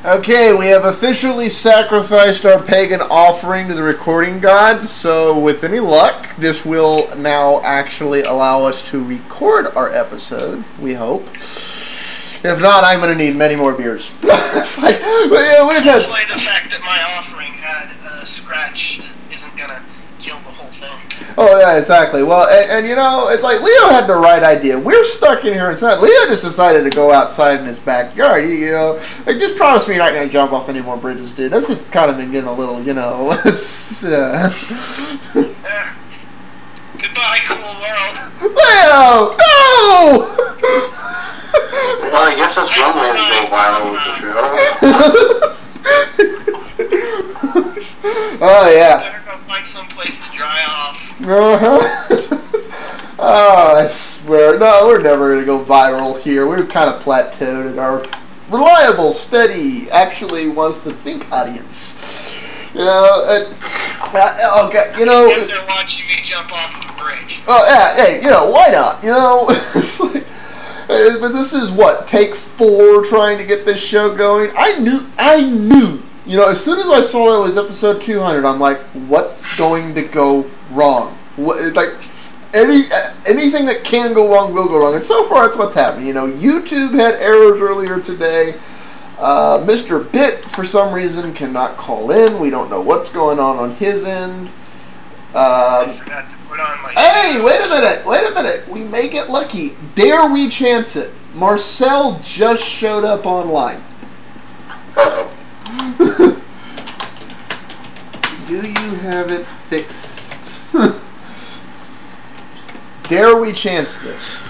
Okay, we have officially sacrificed our pagan offering to the recording gods, so with any luck, this will now actually allow us to record our episode, we hope. If not, I'm going to need many more beers. It's like, we've had... Hopefully the fact that my offering had a scratch isn't going to kill the whole thing. Oh, yeah, exactly. Well, and you know, it's like Leo had the right idea. We're stuck in here inside. Leo just decided to go outside in his backyard. You know, like, just promise me you're not going to jump off any more bridges, dude. This has kind of been getting a little, you know, it's, Goodbye, cool world. Leo! No! Well, I guess that's one way to go viral with the show. Oh, yeah. Better go find some place to dry off. Uh-huh. Oh, I swear. No, we're never going to go viral here. We're kind of plateaued in our reliable, steady, actually wants to think audience. You know, okay, you know. If they're watching me jump off the bridge. Oh, yeah, hey, you know, why not? You know, it's like, but this is what, take 4 trying to get this show going? I knew. You know, as soon as I saw that it was episode 200, I'm like, what's going to go wrong? What, like, anything that can go wrong will go wrong. And so far, it's what's happening. You know, YouTube had errors earlier today. Mr. Bit, for some reason, cannot call in. We don't know what's going on his end. I forgot to put on my Hey, shoes. wait a minute. We may get lucky. Dare we chance it? Marcel just showed up online. Uh-oh. Do you have it fixed? Dare we chance this?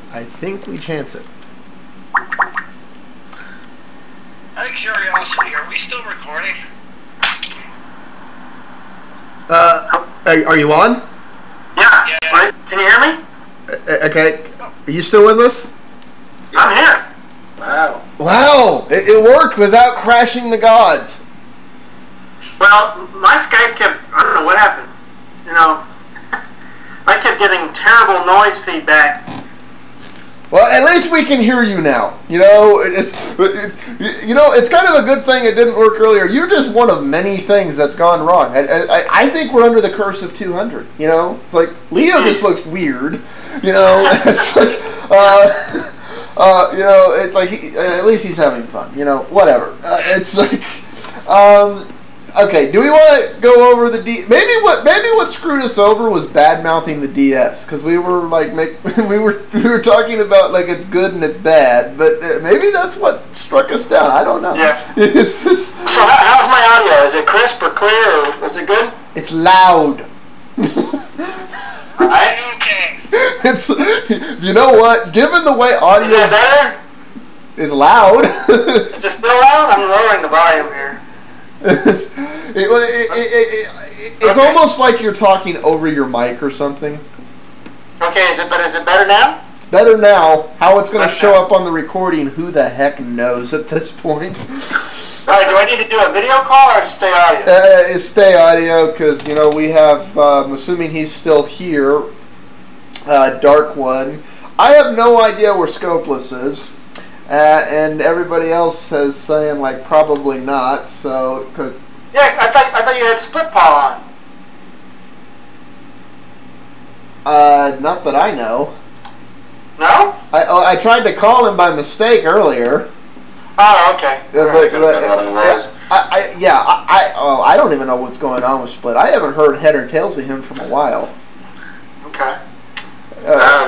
I think we chance it. Out of curiosity, are we still recording? Are you on? Yeah. Yeah. Right? Can you hear me? Okay. Are you still with us? I'm here. Wow. Wow! It worked without crashing the gods. Well, my Skype kept, I don't know what happened. You know, I kept getting terrible noise feedback. Well, at least we can hear you now. You know, it's kind of a good thing it didn't work earlier. You're just one of many things that's gone wrong. I think we're under the curse of 200. You know, it's like Leo just looks weird. You know, it's like, you know, it's like at least he's having fun. You know, whatever. It's like, okay. Do we want to go over the Maybe what screwed us over was bad mouthing the DS, because we were like we were talking about like it's good and it's bad, but maybe that's what struck us down. I don't know. Yeah. So how's my audio? Is it crisp or clear, or is it good? It's loud. Alright. Okay. It's, you know what? Given the way Is it audio better? is loud, Is it still loud? I'm lowering the volume here. it's almost like you're talking over your mic or something. Okay, is it better now? It's better now. How it's going to show up on the recording, who the heck knows at this point? Alright, do I need to do a video call or stay audio? It's stay audio, because, you know, we have, I'm assuming he's still here, Dark One. I have no idea where Scopeless is. And everybody else is saying like probably not. So, cause Yeah, I thought you had split paw on. Not that I know. No? I tried to call him by mistake earlier. Oh, okay. I don't even know what's going on with Split. I haven't heard head or tails of him from a while. Okay.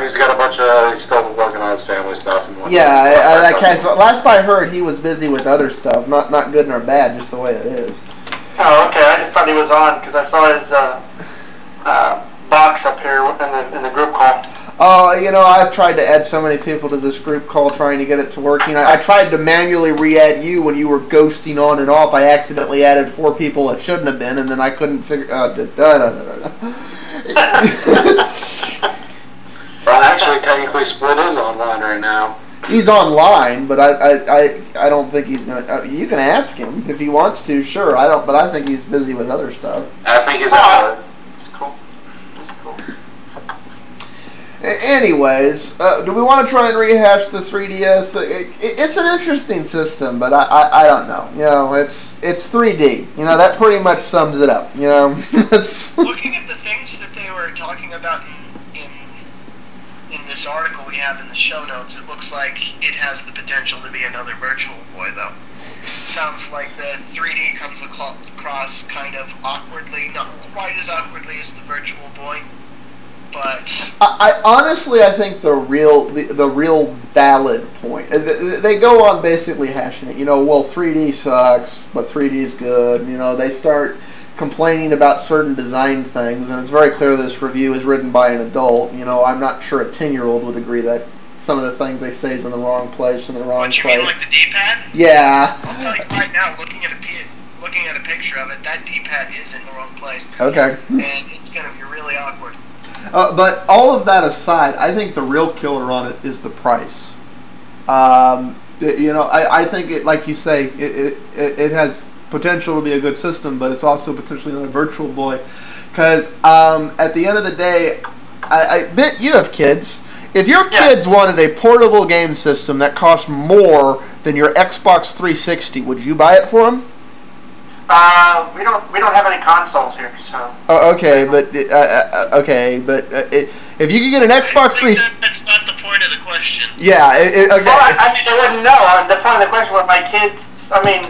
He's got a bunch of, he's still working on his family stuff. And Last I heard, he was busy with other stuff. Not good nor bad, just the way it is. Oh, okay. I just thought he was on because I saw his box up here in the group call. You know, I've tried to add so many people to this group call trying to get it to working. I tried to manually re-add you when you were ghosting on and off. I accidentally added 4 people that shouldn't have been, and then I couldn't figure out. Well, actually, technically, Split is online right now. He's online, but I don't think he's gonna. You can ask him if he wants to. Sure, I don't, but I think he's busy with other stuff. I think he's on. That's cool. That's cool. Anyways, do we want to try and rehash the 3DS? It's an interesting system, but I don't know. You know, it's 3D. You know, that pretty much sums it up. You know, it's Looking at the things that they were talking about in this article we have in the show notes, it looks like it has the potential to be another Virtual Boy, though. Sounds like the 3D comes across kind of awkwardly, not quite as awkwardly as the Virtual Boy, but I honestly, I think the real valid point. They go on basically hashing it. You know, well, 3D sucks, but 3D is good. You know, they start complaining about certain design things, and it's very clear this review is written by an adult. You know, I'm not sure a 10-year-old would agree that some of the things they say is in the wrong place, in the wrong what you place. mean, like the D-pad? Yeah. I'll tell you right now, looking at a picture of it, that D-pad is in the wrong place. Okay. And it's going to be really awkward. But all of that aside, I think the real killer on it is the price. You know, I think it, like you say, it has potential to be a good system, but it's also potentially another Virtual Boy. Because at the end of the day, I bet you have kids. If your kids wanted a portable game system that cost more than your Xbox 360, would you buy it for them? We don't have any consoles here, so. Okay, but if you could get an Xbox 360, that's not the point of the question. yeah, okay. Well, I mean, I wouldn't know. The point of the question was my kids. I mean,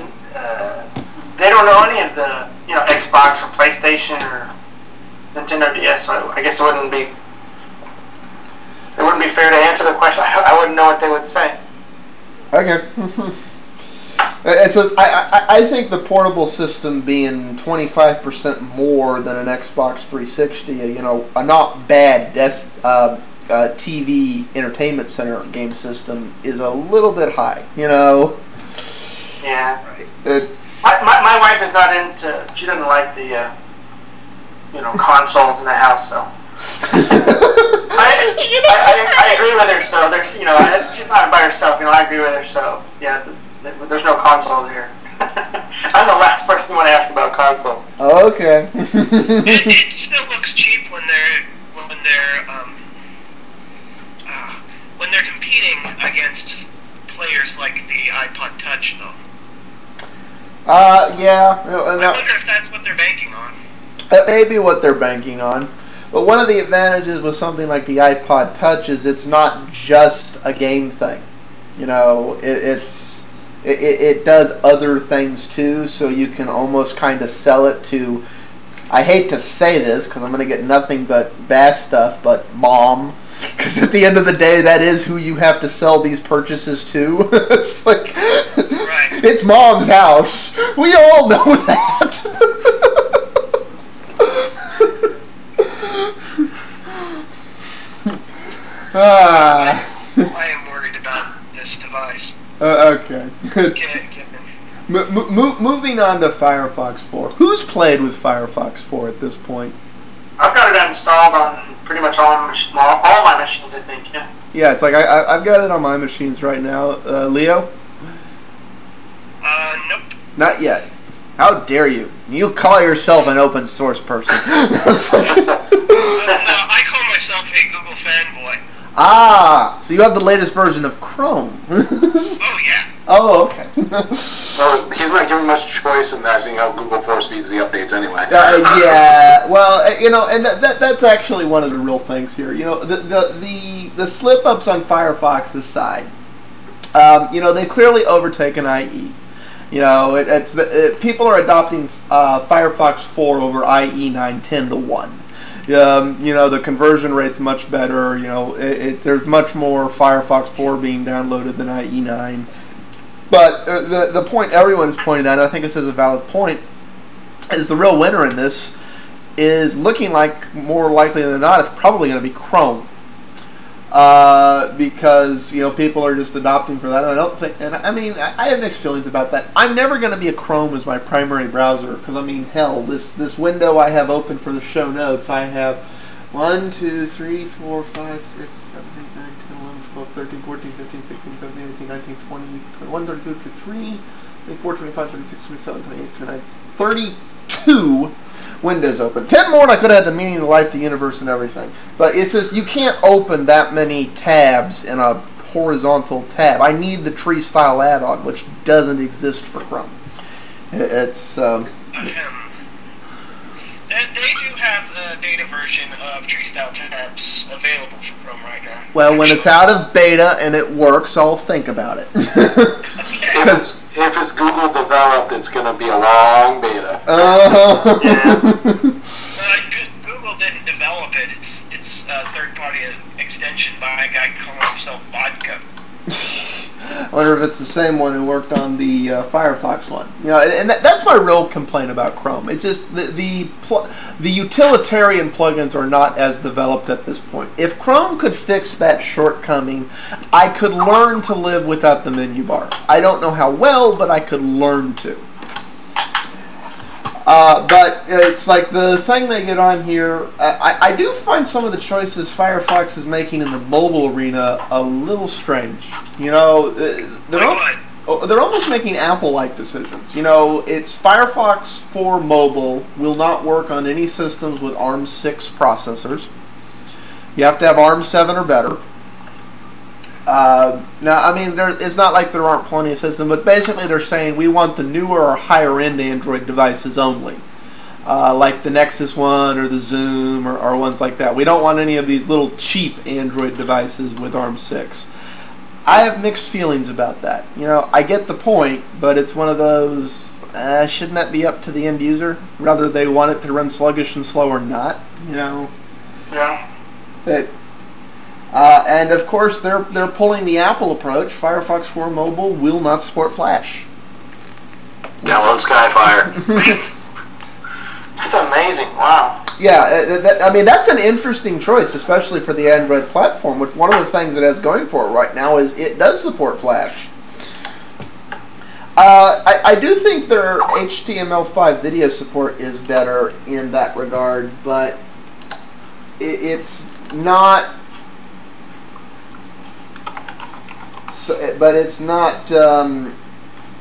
they don't know any of the Xbox or PlayStation or Nintendo DS. So I guess it wouldn't be fair to answer the question. I wouldn't know what they would say. Okay. So I think the portable system being 25% more than an Xbox 360, you know, a not bad TV entertainment center game system is a little bit high, you know. Yeah. My wife is not into. She doesn't like the consoles in the house, so. I agree with her. So there's she's not by herself. I agree with her. So yeah. There's no console here. I'm the last person you want to ask about console. Okay. it still looks cheap when they're competing against players like the iPod Touch, though. Yeah. I wonder if that's what they're banking on. That may be what they're banking on. But one of the advantages with something like the iPod Touch is it's not just a game thing. You know, it does other things too, so you can almost kind of sell it to, I hate to say this because I'm going to get nothing but bad stuff, but mom. Because at the end of the day, that is who you have to sell these purchases to. It's like, right. It's mom's house. We all know that. I am worried about this device. Okay. Get Moving on to FireFox 4. Who's played with FireFox 4 at this point? I've got it installed on pretty much all my machines, I think. Yeah. Yeah, it's like I've got it on my machines right now. Leo? Nope. Not yet. How dare you? You call yourself an open source person. I call myself a Google fanboy. Ah, so you have the latest version of Chrome. Oh, yeah. Oh, okay. Well, he's not giving much choice in that, seeing how Google force feeds the updates anyway. Yeah, well, and that's actually one of the real things here. You know, the slip-ups on Firefox's side, they've clearly overtaken IE. You know, people are adopting Firefox 4 over IE 9.10 to 1. The conversion rate's much better. You know, there's much more Firefox 4 being downloaded than IE 9. But the point everyone's pointed out, and I think this is a valid point, is the real winner in this is looking like, more likely than not, it's probably going to be Chrome. Because people are just adopting for that. And I don't think, and I mean, I have mixed feelings about that. I'm never going to be a Chrome as my primary browser because I mean, hell, this window I have open for the show notes, I have 1, 2, 3, 4, 5, 6, 7, 8, 9, 10, 11, 12, 13, 14, 15, 16, 17, 18, 19, 20, 21, 22, 23, 24, 25, 26, 27, 28, 29, 2 windows open. 10 more and I could have had the meaning of life, the universe, and everything. But it says you can't open that many tabs in a horizontal tab. I need the tree style add-on, which doesn't exist for Chrome. It's They do have the data version of tree style tabs available for Chrome right now. well, when it's out of beta and it works, I'll think about it. If it's Google developed, it's going to be a long beta. Google didn't develop it. It's a third-party extension by a guy calling himself Vodka. I wonder if it's the same one who worked on the FireFox one. You know, and that's my real complaint about Chrome. It's just the utilitarian plugins are not as developed at this point. If Chrome could fix that shortcoming, I could learn to live without the menu bar. I don't know how well, but I could learn to. But it's like the thing they get on here, I do find some of the choices Firefox is making in the mobile arena a little strange. You know, they're almost making Apple-like decisions. You know, it's Firefox for mobile will not work on any systems with ARM6 processors. You have to have ARM7 or better. Now, I mean, it's not like there aren't plenty of systems, but basically they're saying we want the newer or higher-end Android devices only, like the Nexus One or the Zoom or ones like that. We don't want any of these little cheap Android devices with ARM6. I have mixed feelings about that. You know, I get the point, but it's one of those, shouldn't that be up to the end user? Whether they want it to run sluggish and slow or not, you know? Yeah. And of course, they're pulling the Apple approach. Firefox 4 Mobile will not support Flash. Download Skyfire. That's amazing. Wow. Yeah, I mean, that's an interesting choice, especially for the Android platform, which one of the things it has going for it right now is it does support Flash. I do think their HTML5 video support is better in that regard, but it's not... but it's not.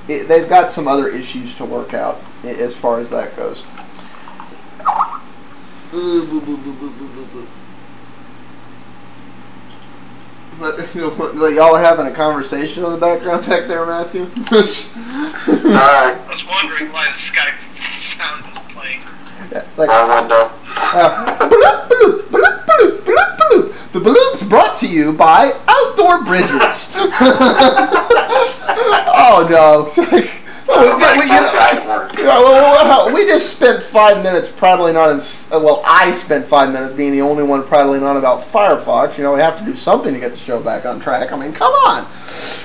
They've got some other issues to work out as far as that goes. Y'all are having a conversation in the background back there, Matthew. I was wondering why the Skype sound was playing. Yeah, like, window. The balloon's brought to you by Outdoor Bridges. Oh no! We just spent 5 minutes prattling on. Well, I spent 5 minutes being the only one prattling on about Firefox. You know, we have to do something to get the show back on track. I mean, come on.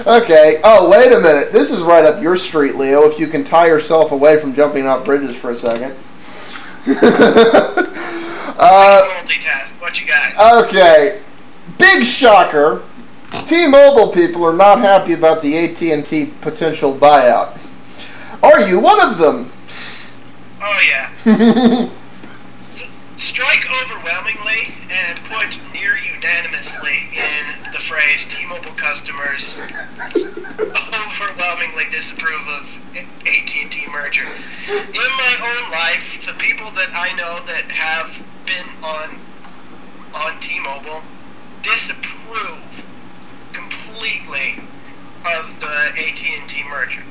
Okay. Oh, wait a minute. This is right up your street, Leo. If you can tie yourself away from jumping off bridges for a second. Multitask. What you got? Okay, big shocker. T-Mobile people are not happy about the AT&T potential buyout. Are you one of them? Oh yeah. Strike overwhelmingly and put near unanimously in the phrase T-Mobile customers overwhelmingly disapprove of AT&T merger. In my own life, the people that I know that have been on T-Mobile disapprove completely of the AT&T merger.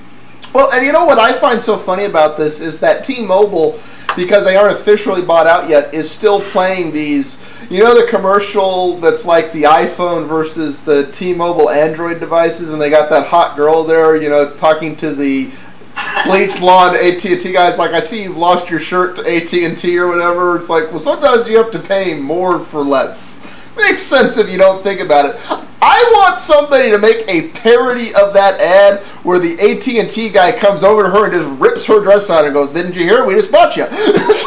Well, and you know what I find so funny about this is that T-Mobile, because they aren't officially bought out yet, is still playing these, you know, the commercial that's like the iPhone versus the T-Mobile Android devices, and they got that hot girl there, you know, talking to the bleach blonde AT&T guys, like, I see you've lost your shirt to AT&T or whatever. It's like, well, sometimes you have to pay more for less. Makes sense if you don't think about it. I want somebody to make a parody of that ad where the AT&T guy comes over to her and just rips her dress out and goes, "Didn't you hear? We just bought you." Because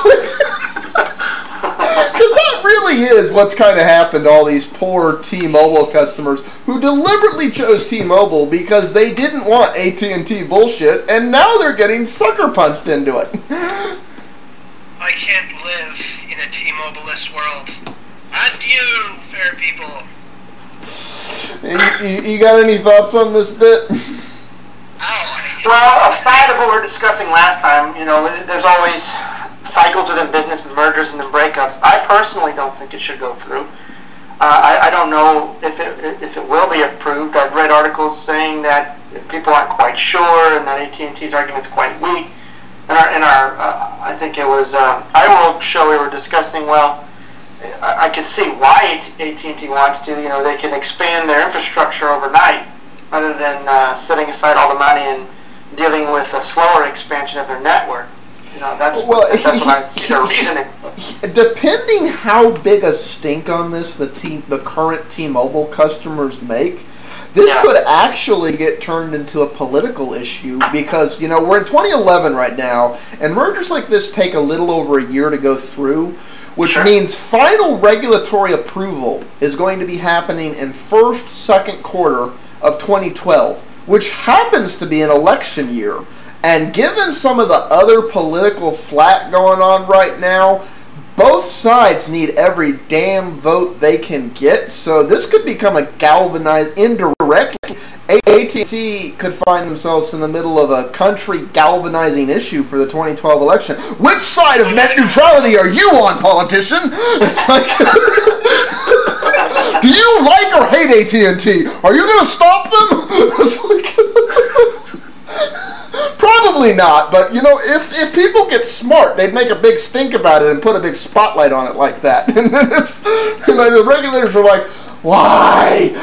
that really is what's kind of happened to all these poor T-Mobile customers who deliberately chose T-Mobile because they didn't want AT&T bullshit, and now they're getting sucker punched into it. I can't live in a T-Mobile-less world. Adieu, fair people. You got any thoughts on this bit? Well, aside of what we were discussing last time, you know, there's always cycles within business and mergers and then breakups. I personally don't think it should go through. I don't know if it will be approved. I've read articles saying that people aren't quite sure and that AT&T's argument's quite weak. In our I think it was iWorld show we were discussing, well, I could see why AT&T wants to. You know, they can expand their infrastructure overnight rather than setting aside all the money and dealing with a slower expansion of their network. You know, that's what I see their reasoning. Depending how big a stink on this the current T-Mobile customers make, this could actually get turned into a political issue because, you know, we're in 2011 right now, and mergers like this take a little over a year to go through, which means final regulatory approval is going to be happening in first, second quarter of 2012, which happens to be an election year. And given some of the other political flack going on right now, both sides need every damn vote they can get. So this could become a galvanized, indirectly, AT&T could find themselves in the middle of a country galvanizing issue for the 2012 election. Which side of net neutrality are you on, politician? It's like, do you like or hate AT&T? Are you going to stop them? It's like... Probably not, but you know, if people get smart, they'd make a big stink about it and put a big spotlight on it like that. And then the regulators are like, why?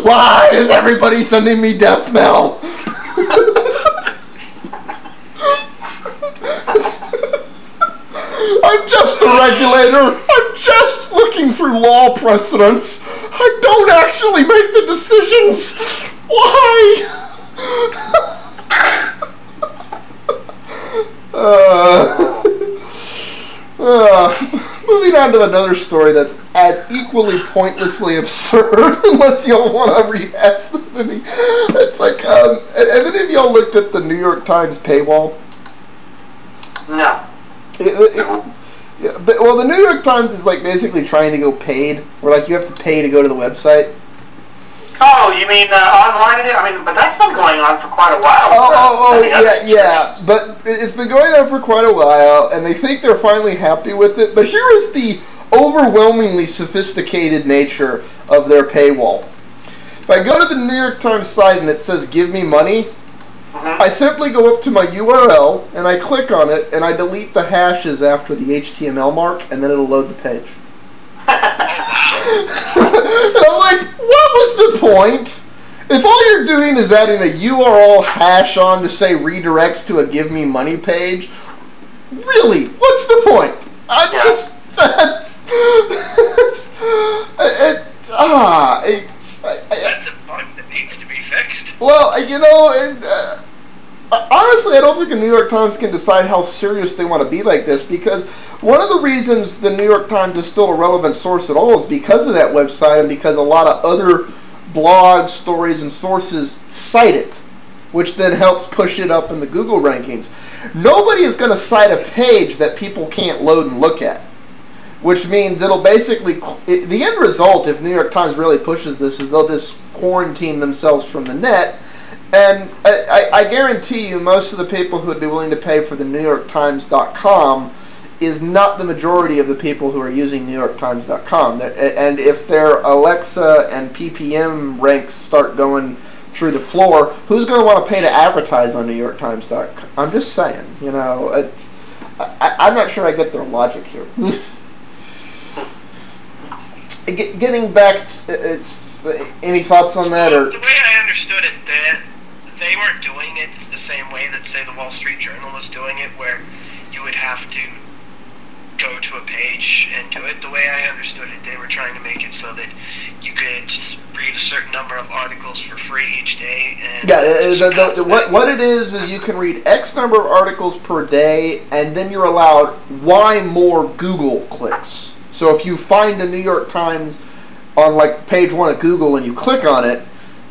Why is everybody sending me death mail? I'm just a regulator. I'm just looking through law precedents. I don't actually make the decisions. Why? Moving on to another story that's as equally pointlessly absurd, unless y'all want to rehash it. It's like, have any of y'all looked at the New York Times paywall? No. Well, the New York Times is like basically trying to go paid, where like you have to pay to go to the website. Oh, you mean online? I mean, but that's been going on for quite a while. Yeah. But it's been going on for quite a while, and they think they're finally happy with it. But here is the overwhelmingly sophisticated nature of their paywall. If I go to the New York Times site and it says "Give me money," I simply go up to my URL and I click on it and I delete the hashes after the HTML mark, and then it'll load the page. And I'm like, what was the point? If all you're doing is adding a URL hash on to say redirect to a give me money page, really, what's the point? That's a bug that needs to be fixed. Well, you know, honestly, I don't think the New York Times can decide how serious they want to be like this, because one of the reasons the New York Times is still a relevant source at all is because of that website and because a lot of other blogs, stories, and sources cite it, which then helps push it up in the Google rankings. Nobody is going to cite a page that people can't load and look at, which means it'll basically, the end result, if New York Times really pushes this, is they'll just quarantine themselves from the net. And I guarantee you most of the people who would be willing to pay for the NewYorkTimes.com is not the majority of the people who are using NewYorkTimes.com. And if their Alexa and PPM ranks start going through the floor, who's going to want to pay to advertise on NewYorkTimes.com? I'm just saying, you know, I'm not sure I get their logic here. Getting back, any thoughts on that? Or the way I understood it, that they weren't doing it the same way that, say, the Wall Street Journal was doing it, where you would have to go to a page and do it. The way I understood it, they were trying to make it so that you could read a certain number of articles for free each day. And what it is you can read X number of articles per day, and then you're allowed Y more Google clicks. So if you find a New York Times on like page 1 of Google and you click on it,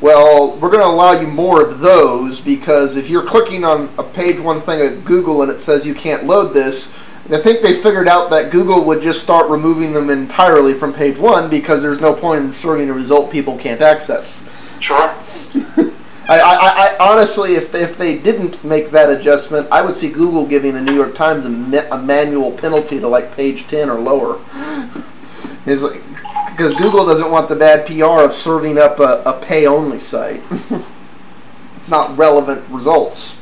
well, we're going to allow you more of those, because if you're clicking on a page 1 thing at Google and it says you can't load this, I think they figured out that Google would just start removing them entirely from page 1 because there's no point in serving a result people can't access. Sure. I honestly, if they didn't make that adjustment, I would see Google giving the New York Times a manual penalty to like page 10 or lower. It's like, because Google doesn't want the bad PR of serving up a pay-only site. It's not relevant results.